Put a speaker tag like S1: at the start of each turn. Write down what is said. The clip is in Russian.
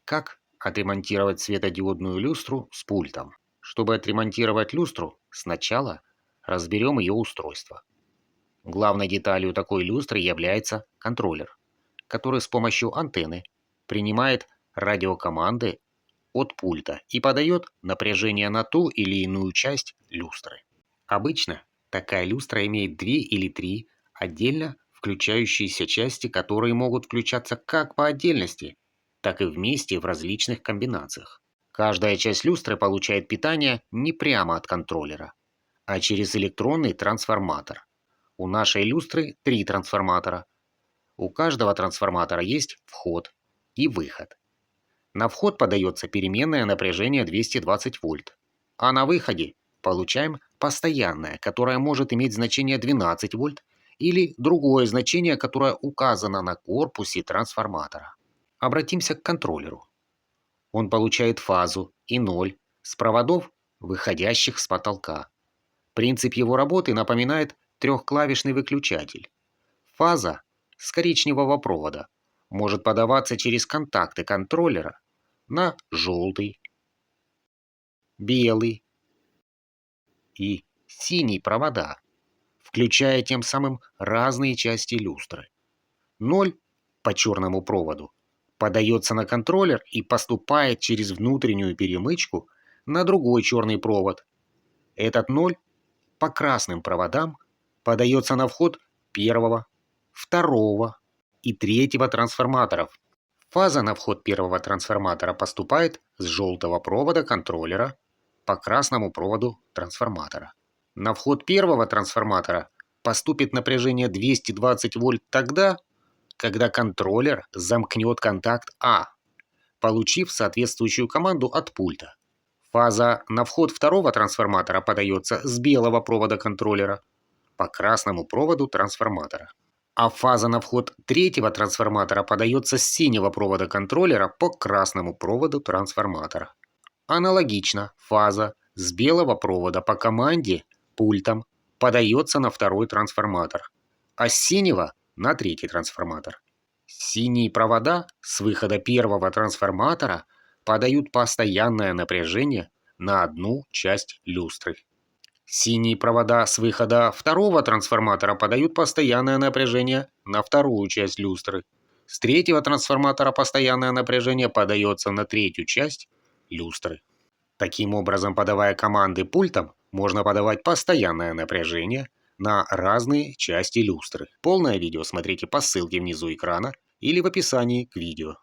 S1: Как отремонтировать светодиодную люстру с пультом? Чтобы отремонтировать люстру, сначала разберем ее устройство. Главной деталью такой люстры является контроллер, который с помощью антенны принимает радиокоманды от пульта и подает напряжение на ту или иную часть люстры. Обычно такая люстра имеет 2 или 3 отдельно включающиеся части, которые могут включаться как по отдельности, так и вместе в различных комбинациях. Каждая часть люстры получает питание не прямо от контроллера, а через электронный трансформатор. У нашей люстры 3 трансформатора. У каждого трансформатора есть вход и выход. На вход подается переменное напряжение 220 вольт, а на выходе получаем постоянное, которое может иметь значение 12 вольт или другое значение, которое указано на корпусе трансформатора. Обратимся к контроллеру. Он получает фазу и ноль с проводов, выходящих с потолка. Принцип его работы напоминает трехклавишный выключатель. Фаза с коричневого провода может подаваться через контакты контроллера на желтый, белый и синий провода, включая тем самым разные части люстры. Ноль по черному проводу подается на контроллер и поступает через внутреннюю перемычку на другой черный провод. Этот ноль по красным проводам подается на вход первого, второго и третьего трансформаторов. Фаза на вход первого трансформатора поступает с желтого провода контроллера по красному проводу трансформатора. На вход первого трансформатора поступит напряжение 220 вольт тогда, когда контроллер замкнет контакт А, получив соответствующую команду от пульта. Фаза на вход второго трансформатора подается с белого провода контроллера по красному проводу трансформатора. А фаза на вход третьего трансформатора подается с синего провода контроллера по красному проводу трансформатора. Аналогично, фаза с белого провода по команде пультом подается на второй трансформатор, а с синего на третий трансформатор. Синие провода с выхода первого трансформатора подают постоянное напряжение на одну часть люстры. Синие провода с выхода второго трансформатора подают постоянное напряжение на вторую часть люстры. С третьего трансформатора постоянное напряжение подается на третью часть люстры. Таким образом, подавая команды пультом, можно подавать постоянное напряжение на разные части люстры. Полное видео смотрите по ссылке внизу экрана или в описании к видео.